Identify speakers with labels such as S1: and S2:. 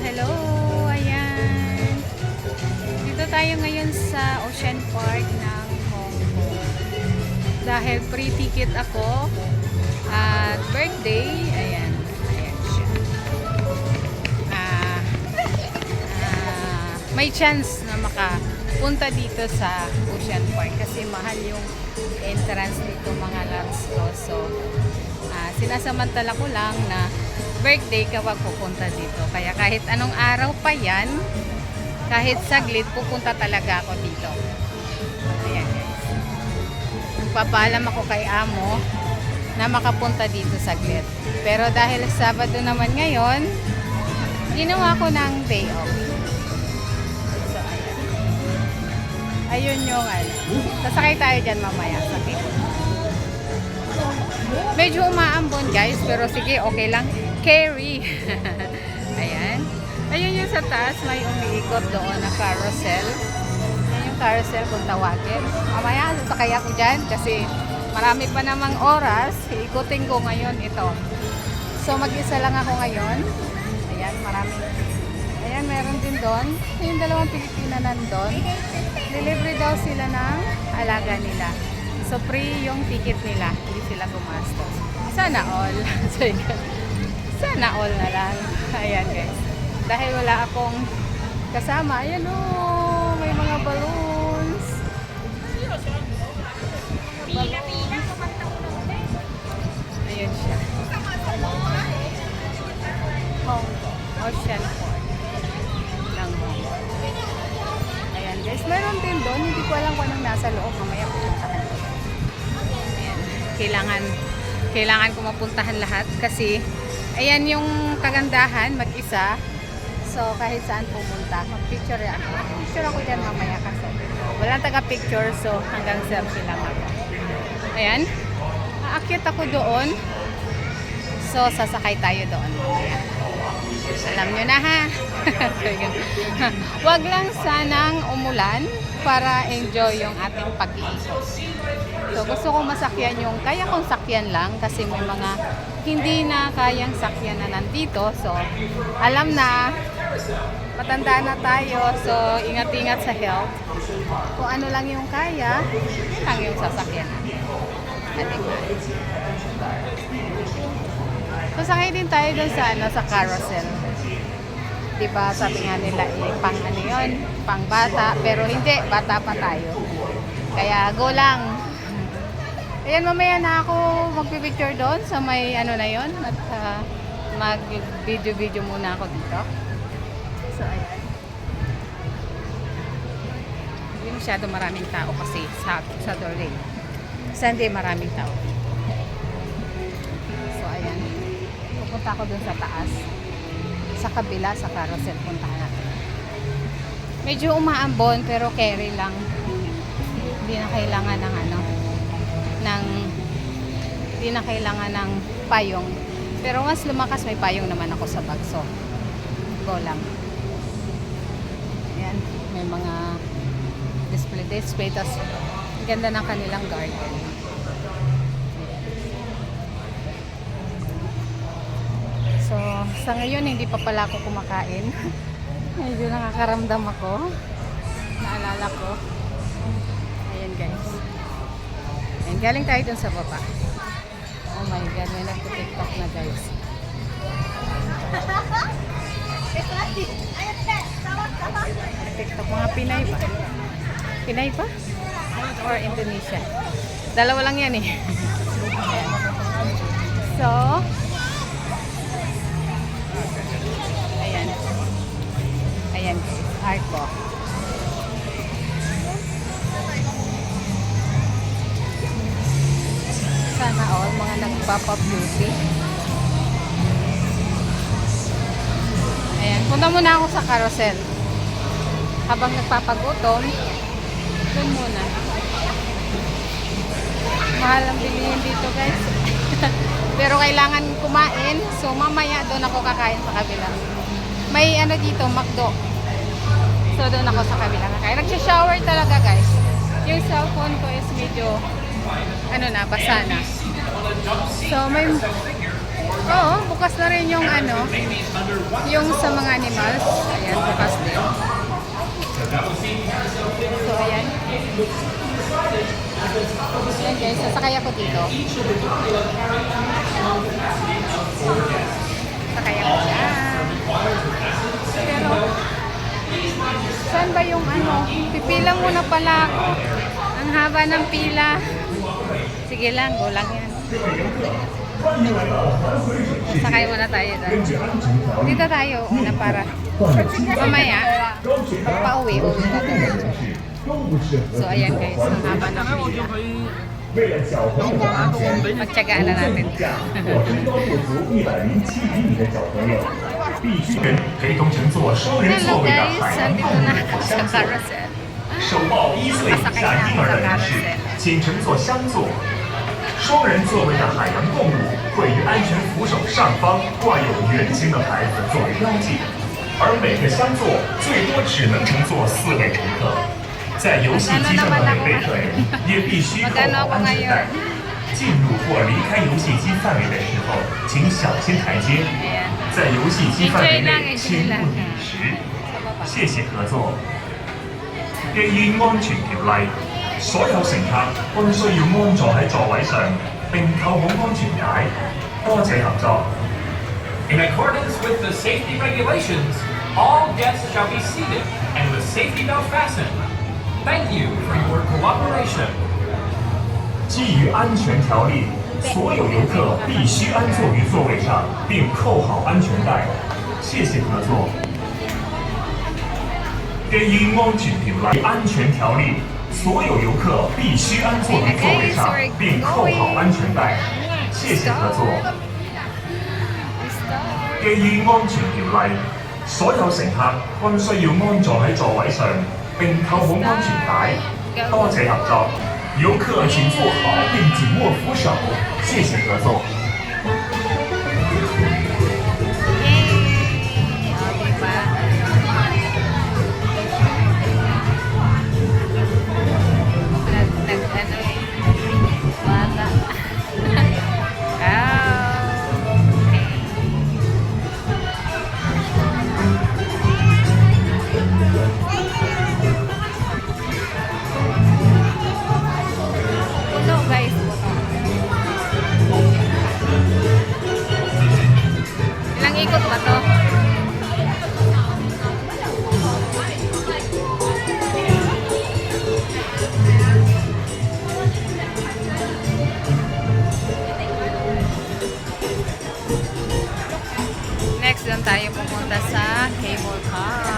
S1: hello! Ayan. Dito tayo ngayon sa Ocean Park ng Hong Kong. Dahil free ticket ako at birthday. Ayan. Ayan siya. May chance na makapunta dito sa Ocean Park kasi mahal yung entrance dito mga loves ko. So, sinasamantala ko lang na birthday kapag pupunta dito. Kaya kahit anong araw pa yan, kahit saglit, pupunta talaga ako dito. Ayan guys. Magpapaalam ako kay Amo na makapunta dito saglit. Pero dahil Sabado naman ngayon, ginawa ko ng day off. So, ayan. Ayun yung sasakay tayo dyan mamaya sa table. Medyo umaambon guys, pero sige, okay lang. Carry. Ayan. Ayun yung sa taas, may umiikot doon na carousel. Ayan yung carousel kung tawagin. Mamaya, sasakay ako dyan kasi marami pa namang oras. Iikutin ko ngayon ito. So, mag-isa lang ako ngayon. Ayan, maraming. Ayan, meron din doon. Yung dalawang Pilipina nandun. Delivery daw sila ng alaga nila. So, free yung ticket nila. Hindi sila gumastos. Sana all. Sana all na lang. Ayan guys. Dahil wala akong kasama. Ayan o. May mga balloons. Ayan siya. Hong Kong. Ocean Park. Ng Hong Kong. Ayan guys. Meron din doon. Hindi ko alam kung anong nasa loob. Mamaya pupuntahan ko. Ayan. Kailangan ko mapuntahan lahat kasi ayan yung kagandahan, mag-isa. So, kahit saan pumunta, mag-picture ako. Picture ako dyan mamaya kasi walang taga-picture, so hanggang selfie lang ako. Ayan. Aakyat ako doon. So, sasakay tayo doon. Ayan. Alam nyo na ha. Wag lang sanang umulan para enjoy yung ating pag-iikot. So, gusto kong masakyan yung kaya kong sakyan lang kasi may mga hindi na kayang sakyan na nandito. So, alam na, matanda na tayo. So, ingat-ingat sa health. Kung ano lang yung kaya, yun lang yung sasakyan natin. So, sakay din tayo dun sa carousel. Diba, sabi nga nila, pang ano yun, pang bata. Pero hindi, bata pa tayo. Kaya, go lang. Ayan, mamaya na ako magpipicture doon sa may ano na yun. At mag-video-video muna ako dito. So, ayan. Hindi masyado maraming tao kasi sa Saturday. Sunday maraming tao. So, ayan. Pupunta ako doon sa taas. Sa kabila, sa carousel, puntahan natin. Medyo umaambon pero carry lang. Hindi na kailangan ng hindi na kailangan ng payong. Pero mas lumakas, may payong naman ako sa bag. So, go lang. Ayan, may mga display. Tapos, ganda ng kanilang garden. So, sa ngayon, hindi pa pala ako kumakain. Medyo nakakaramdam ako. Naalala ko. Ayan guys. Ayan, galing tayo dun sa baba. Oh my God, may nagpo-tiktok na guys. TikTok, mga Pinay ba? Pinay ba? Or Indonesia? Dalawa lang yan eh. So, ayan. Ayan, Arco. Sana all mga nagpapa-beauty. Ayan, punta muna ako sa carousel. Habang nagpapagutom, dun muna. Mahal ang bilihin dito guys. Pero kailangan kumain. So mamaya doon ako kakain sa kabila. May ano dito, McDo. So doon ako sa kabila kakain. Nagsha-shower talaga guys. Yung cellphone ko is medyo ano na, basa na. So may Oo, bukas na rin yung ano, yung sa mga animals. Ayan, bukas din. So, ayan. Ayan guys, sasakay ako dito. Sakay ako dyan. Pero, saan ba yung ano? Pipila muna pala ako. Ang haba ng pila. Sige lang, go lang yan. Sakay muna tayo doon. Dito tayo, una para. Mamaya, pauwi na tayo. So, ayan guys, ang haba ng pila. Magtyagaan na natin. Hello guys, andito na ako sa carousel.
S2: 手抱1岁以下婴儿的人士，请乘坐厢座。双人座位的海洋动物会于安全扶手上方挂有圆形的牌子作为标记，而每个厢座最多只能乘坐4位乘客。在游戏机上的每位客人也必须扣好安全带。进入或离开游戏机范围的时候，请小心台阶。在游戏机范围内，请勿饮食。谢謝合作。基於安全條例，所有乘客均需要安坐喺座位上，並扣好安全帶。多謝合作。
S3: In accordance with the safety regulations, all guests shall be seated and with safety belt fastened. Thank you for your cooperation.
S2: 基于安全条例，所有游客必须安坐于座位上，并扣好安全带。谢谢合作。基于安全条例，所有游客必须安坐于座位上，并扣好安全带。谢謝合作。基於安全條例，所有乘客均需要安坐喺座位上，並扣好安全帶。多謝合作。遊客請坐好並緊握扶手。謝謝合作。
S1: Ilang ikot ba to? Next, doon tayo pupunta sa cable car.